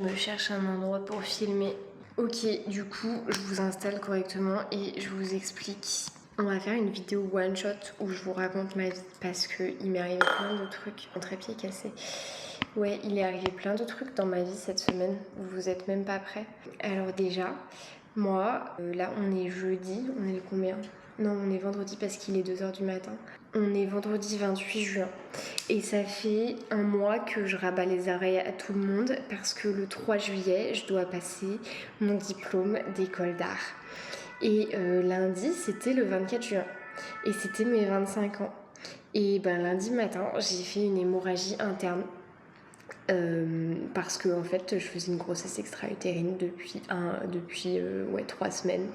Je me cherche un endroit pour filmer. Ok, du coup, je vous installe correctement et je vous explique. On va faire une vidéo one shot où je vous raconte ma vie parce qu'il m'est arrivé plein de trucs. Mon trépied est cassé. Ouais, il est arrivé plein de trucs dans ma vie cette semaine. Vous êtes même pas prêts. Alors déjà, moi, là on est jeudi, on est le combien? Non, on est vendredi parce qu'il est 2h du matin. On est vendredi 28 juin. Et ça fait un mois que je rabats les oreilles à tout le monde parce que le 3 juillet, je dois passer mon diplôme d'école d'art. Et lundi, c'était le 24 juin. Et c'était mes 25 ans. Et ben lundi matin, j'ai fait une hémorragie interne. Parce que en fait je faisais une grossesse extra-utérine depuis 3 semaines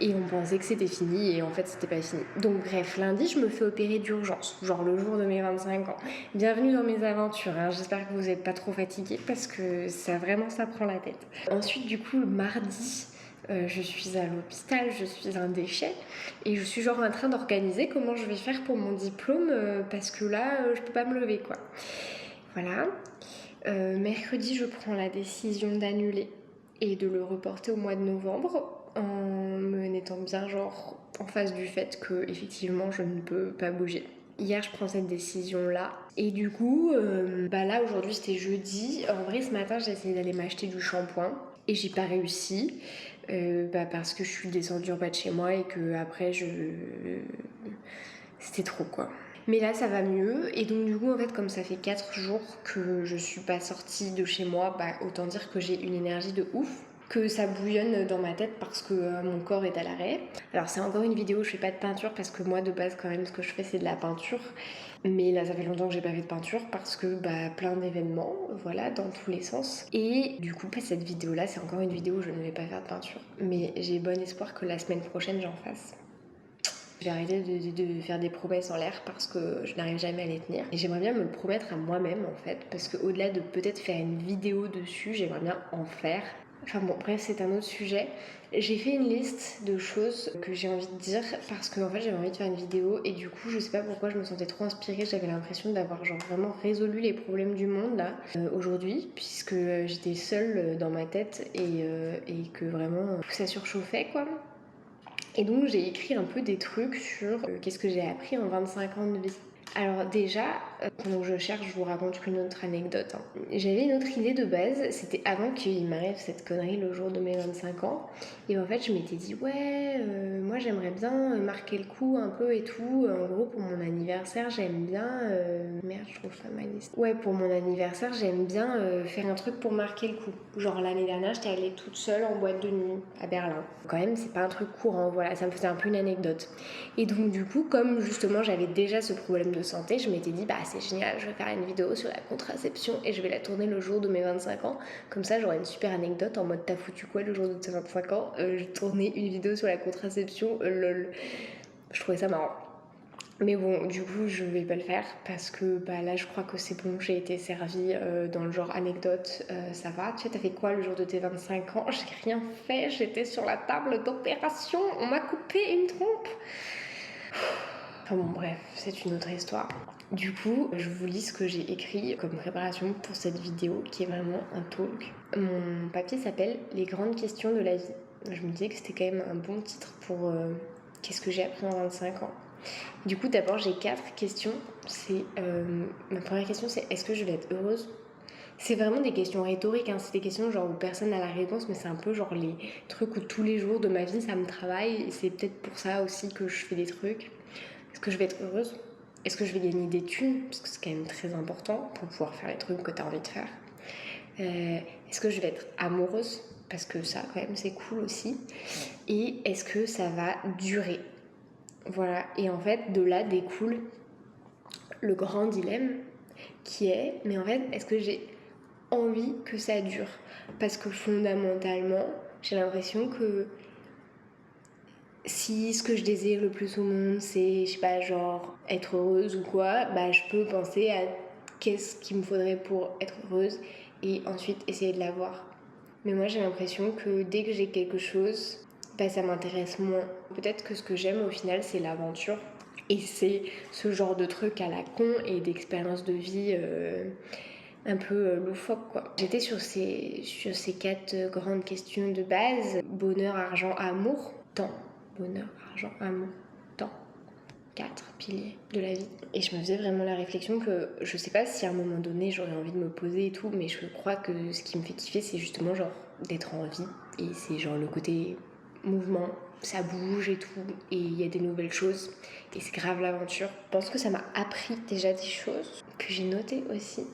et on pensait que c'était fini et en fait c'était pas fini. Donc bref, lundi je me fais opérer d'urgence, genre le jour de mes 25 ans. Bienvenue dans mes aventures, hein. J'espère que vous n'êtes pas trop fatigués parce que ça prend la tête. Ensuite du coup le mardi, je suis à l'hôpital, je suis un déchet et je suis genre en train d'organiser comment je vais faire pour mon diplôme parce que là je peux pas me lever quoi. Voilà. Mercredi, je prends la décision d'annuler et de le reporter au mois de novembre en me mettant bien genre en face du fait que effectivement je ne peux pas bouger. Hier, je prends cette décision-là. Et du coup, là aujourd'hui c'était jeudi. En vrai, ce matin, j'ai essayé d'aller m'acheter du shampoing et j'ai pas réussi parce que je suis descendue en bas de chez moi et que après c'était trop quoi. Mais là ça va mieux et donc du coup en fait comme ça fait 4 jours que je suis pas sortie de chez moi, autant dire que j'ai une énergie de ouf, que ça bouillonne dans ma tête parce que mon corps est à l'arrêt. Alors c'est encore une vidéo où je fais pas de peinture parce que moi de base quand même ce que je fais c'est de la peinture. Mais là ça fait longtemps que j'ai pas fait de peinture parce que plein d'événements, voilà, dans tous les sens. Et du coup cette vidéo là c'est encore une vidéo où je ne vais pas faire de peinture. Mais j'ai bon espoir que la semaine prochaine j'en fasse. J'ai arrêté de faire des promesses en l'air parce que je n'arrive jamais à les tenir. Et j'aimerais bien me le promettre à moi-même en fait, parce qu'au-delà de peut-être faire une vidéo dessus, j'aimerais bien en faire. Enfin bon, bref, c'est un autre sujet. J'ai fait une liste de choses que j'ai envie de dire parce que en fait j'avais envie de faire une vidéo et du coup je sais pas pourquoi je me sentais trop inspirée. J'avais l'impression d'avoir genre vraiment résolu les problèmes du monde là aujourd'hui puisque j'étais seule dans ma tête et que vraiment ça surchauffait quoi. Et donc j'ai écrit un peu des trucs sur qu'est-ce que j'ai appris en 25 ans de vie. Alors déjà, pendant que je cherche, je vous raconte une autre anecdote. J'avais une autre idée de base, c'était avant qu'il m'arrive cette connerie le jour de mes 25 ans. Et en fait, je m'étais dit, ouais, moi j'aimerais bien marquer le coup un peu et tout. En gros, pour mon anniversaire, j'aime bien... Merde, je trouve pas ma liste. Ouais, pour mon anniversaire, j'aime bien faire un truc pour marquer le coup. Genre l'année dernière, j'étais allée toute seule en boîte de nuit à Berlin. Quand même, c'est pas un truc courant, voilà, ça me faisait un peu une anecdote. Et donc du coup, comme justement j'avais déjà ce problème de santé, je m'étais dit c'est génial, je vais faire une vidéo sur la contraception et je vais la tourner le jour de mes 25 ans. Comme ça j'aurai une super anecdote en mode t'as foutu quoi le jour de tes 25 ans. J'ai tourné une vidéo sur la contraception, lol. Je trouvais ça marrant. Mais bon, du coup, je vais pas le faire parce que là, je crois que c'est bon, j'ai été servie dans le genre anecdote, ça va. Tu sais, t'as fait quoi le jour de tes 25 ans? J'ai rien fait, j'étais sur la table d'opération, on m'a coupé une trompe. Enfin bon, bref, c'est une autre histoire. Du coup, je vous lis ce que j'ai écrit comme préparation pour cette vidéo qui est vraiment un talk. Mon papier s'appelle Les grandes questions de la vie. Je me disais que c'était quand même un bon titre pour qu'est-ce que j'ai appris en 25 ans. Du coup, d'abord, j'ai 4 questions. Ma première question, c'est est-ce que je vais être heureuse? C'est vraiment des questions rhétoriques, hein. C'est des questions genre où personne n'a la réponse, mais c'est un peu genre les trucs où tous les jours de ma vie, ça me travaille. Et c'est peut-être pour ça aussi que je fais des trucs. Est-ce que je vais être heureuse? Est-ce que je vais gagner des thunes? Parce que c'est quand même très important pour pouvoir faire les trucs que tu as envie de faire. Est-ce que je vais être amoureuse? Parce que ça, quand même, c'est cool aussi. Et est-ce que ça va durer? Voilà. Et en fait, de là découle le grand dilemme qui est, mais en fait, est-ce que j'ai envie que ça dure? Parce que fondamentalement, j'ai l'impression que si ce que je désire le plus au monde c'est, je sais pas, genre être heureuse ou quoi, je peux penser à qu'est-ce qu'il me faudrait pour être heureuse et ensuite essayer de l'avoir. Mais moi j'ai l'impression que dès que j'ai quelque chose, ça m'intéresse moins. Peut-être que ce que j'aime au final c'est l'aventure et c'est ce genre de truc à la con et d'expérience de vie un peu loufoque quoi. J'étais sur ces 4 grandes questions de base: bonheur, argent, amour, temps. Bonheur, argent, amour, temps. 4 piliers de la vie. Et je me faisais vraiment la réflexion que je sais pas si à un moment donné j'aurais envie de me poser et tout, mais je crois que ce qui me fait kiffer, c'est justement genre d'être en vie. Et c'est genre le côté mouvement, ça bouge et tout, et il y a des nouvelles choses, et c'est grave l'aventure. Je pense que ça m'a appris déjà des choses que j'ai notées aussi.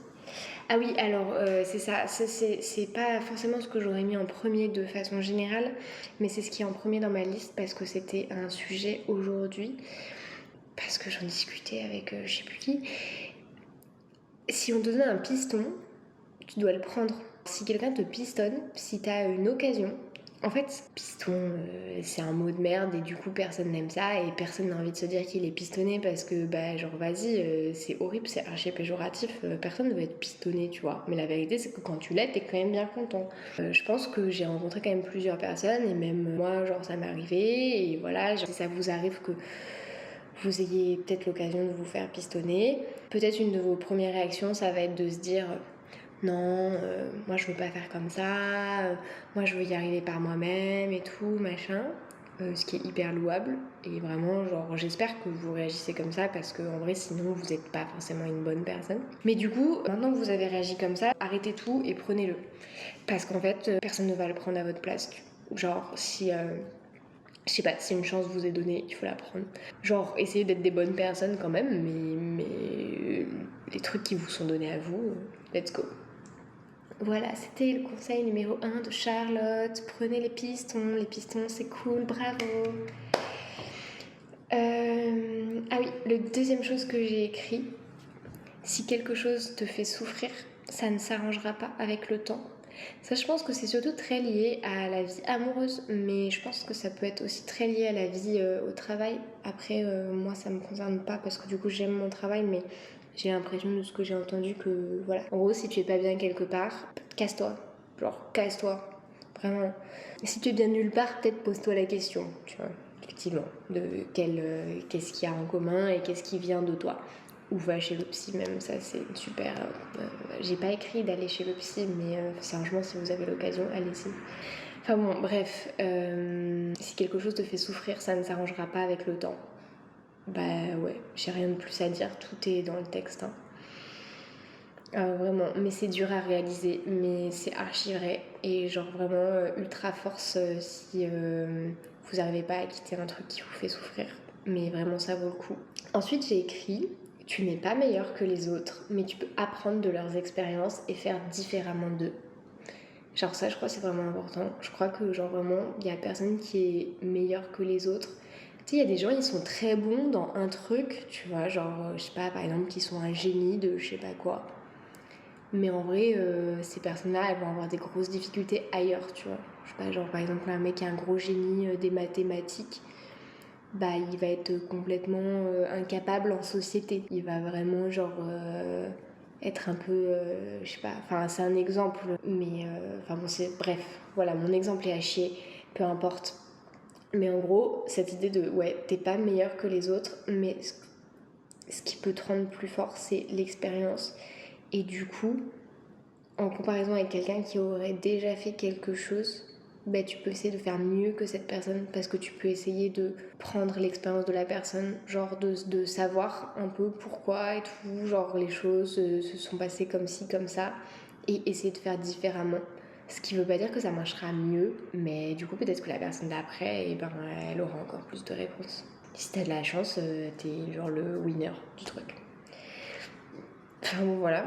Ah oui, alors c'est ça, c'est pas forcément ce que j'aurais mis en premier de façon générale, mais c'est ce qui est en premier dans ma liste parce que c'était un sujet aujourd'hui, parce que j'en discutais avec je sais plus qui. Si on te donne un piston, tu dois le prendre. Si quelqu'un te pistonne, si t'as une occasion, en fait, piston, c'est un mot de merde et du coup personne n'aime ça et personne n'a envie de se dire qu'il est pistonné parce que bah genre vas-y, c'est horrible, c'est archi péjoratif, personne ne veut être pistonné, tu vois. Mais la vérité c'est que quand tu l'es, t'es quand même bien content. Je pense que j'ai rencontré quand même plusieurs personnes et même moi genre ça m'est arrivé et voilà, si ça vous arrive que vous ayez peut-être l'occasion de vous faire pistonner, peut-être une de vos premières réactions ça va être de se dire non, moi je veux pas faire comme ça, moi je veux y arriver par moi-même et tout, machin. Ce qui est hyper louable. Et vraiment, genre, j'espère que vous réagissez comme ça parce que en vrai, sinon, vous n'êtes pas forcément une bonne personne. Mais du coup, maintenant que vous avez réagi comme ça, arrêtez tout et prenez-le. Parce qu'en fait, personne ne va le prendre à votre place. Genre, si. Je sais pas, si une chance vous est donnée, il faut la prendre. Genre, essayez d'être des bonnes personnes quand même, mais les trucs qui vous sont donnés à vous, let's go. Voilà, c'était le conseil numéro 1 de Charlotte. Prenez les pistons c'est cool, bravo. Ah oui, la deuxième chose que j'ai écrit: si quelque chose te fait souffrir, ça ne s'arrangera pas avec le temps. Ça, je pense que c'est surtout très lié à la vie amoureuse, mais je pense que ça peut être aussi très lié à la vie au travail. Après, moi, ça me concerne pas parce que du coup, j'aime mon travail, mais j'ai l'impression de ce que j'ai entendu que, voilà. En gros, si tu es pas bien quelque part, casse-toi. Genre, casse-toi. Vraiment. Et si tu es bien nulle part, peut-être pose-toi la question, tu vois, effectivement, de qu'est-ce qu'il y a en commun et qu'est-ce qui vient de toi. Ou va chez le psy même, ça c'est une super... j'ai pas écrit d'aller chez le psy, mais franchement si vous avez l'occasion, allez-y. Enfin bon, bref, si quelque chose te fait souffrir, ça ne s'arrangera pas avec le temps. Bah ouais, j'ai rien de plus à dire, tout est dans le texte. Hein. Vraiment, mais c'est dur à réaliser, mais c'est archi vrai. Et genre vraiment ultra force si vous n'arrivez pas à quitter un truc qui vous fait souffrir. Mais vraiment ça vaut le coup. Ensuite j'ai écrit: tu n'es pas meilleur que les autres, mais tu peux apprendre de leurs expériences et faire différemment d'eux. Genre ça, je crois que c'est vraiment important. Je crois que genre vraiment, il y a personne qui est meilleur que les autres. Tu sais, il y a des gens, ils sont très bons dans un truc, tu vois, genre, je sais pas, par exemple, qui sont un génie de je sais pas quoi. Mais en vrai, ces personnes-là, elles vont avoir des grosses difficultés ailleurs, tu vois. Je sais pas, genre par exemple, un mec qui est un gros génie des mathématiques, bah il va être complètement incapable en société. Il va vraiment genre être un peu, je sais pas, enfin c'est un exemple, mais enfin bon c'est, bref, voilà, mon exemple est à chier, peu importe. Mais en gros, cette idée de, ouais, t'es pas meilleur que les autres, mais ce qui peut te rendre plus fort, c'est l'expérience. Et du coup, en comparaison avec quelqu'un qui aurait déjà fait quelque chose, bah, tu peux essayer de faire mieux que cette personne parce que tu peux essayer de prendre l'expérience de la personne, genre de savoir un peu pourquoi et tout, genre les choses se sont passées comme ci, comme ça, et essayer de faire différemment. Ce qui veut pas dire que ça marchera mieux, mais du coup peut-être que la personne d'après, eh ben, elle aura encore plus de réponses. Si t'as de la chance, t'es genre le winner du truc. Enfin bon voilà.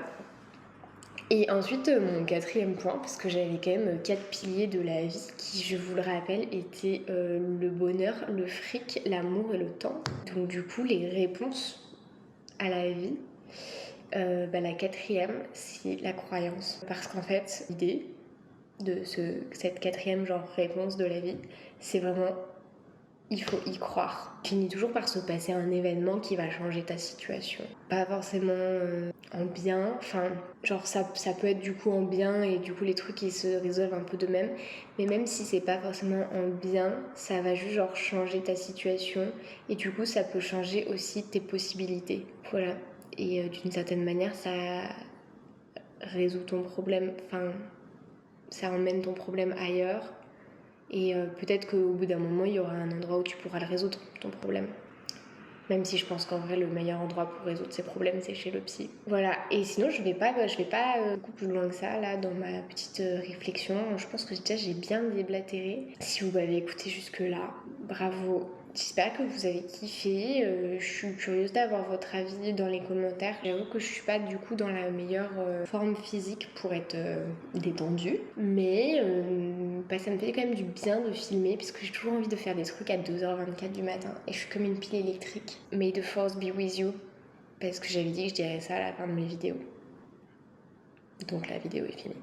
Et ensuite, mon quatrième point, parce que j'avais quand même 4 piliers de la vie qui, je vous le rappelle, étaient le bonheur, le fric, l'amour et le temps. Donc du coup, les réponses à la vie, la quatrième, c'est la croyance. Parce qu'en fait, l'idée de cette quatrième genre réponse de la vie, c'est vraiment: il faut y croire. Finit toujours par se passer un événement qui va changer ta situation. Pas forcément en bien, enfin, genre ça peut être du coup en bien et du coup les trucs ils se résolvent un peu d'eux-mêmes, mais même si c'est pas forcément en bien, ça va juste genre changer ta situation et du coup ça peut changer aussi tes possibilités. Voilà. Et d'une certaine manière, ça résout ton problème, enfin ça emmène ton problème ailleurs. Et peut-être qu'au bout d'un moment, il y aura un endroit où tu pourras le résoudre, ton problème. Même si je pense qu'en vrai, le meilleur endroit pour résoudre ses problèmes, c'est chez le psy. Voilà. Et sinon, je vais pas beaucoup plus loin que ça, là, dans ma petite réflexion. Je pense que déjà, j'ai bien déblatéré. Si vous m'avez écouté jusque-là, bravo. J'espère que vous avez kiffé. Je suis curieuse d'avoir votre avis dans les commentaires. J'avoue que je suis pas du coup dans la meilleure forme physique pour être détendue. Mais ça me fait quand même du bien de filmer parce que j'ai toujours envie de faire des trucs à 2h24 du matin. Et je suis comme une pile électrique. May the force be with you. Parce que j'avais dit que je dirais ça à la fin de mes vidéos. Donc la vidéo est finie.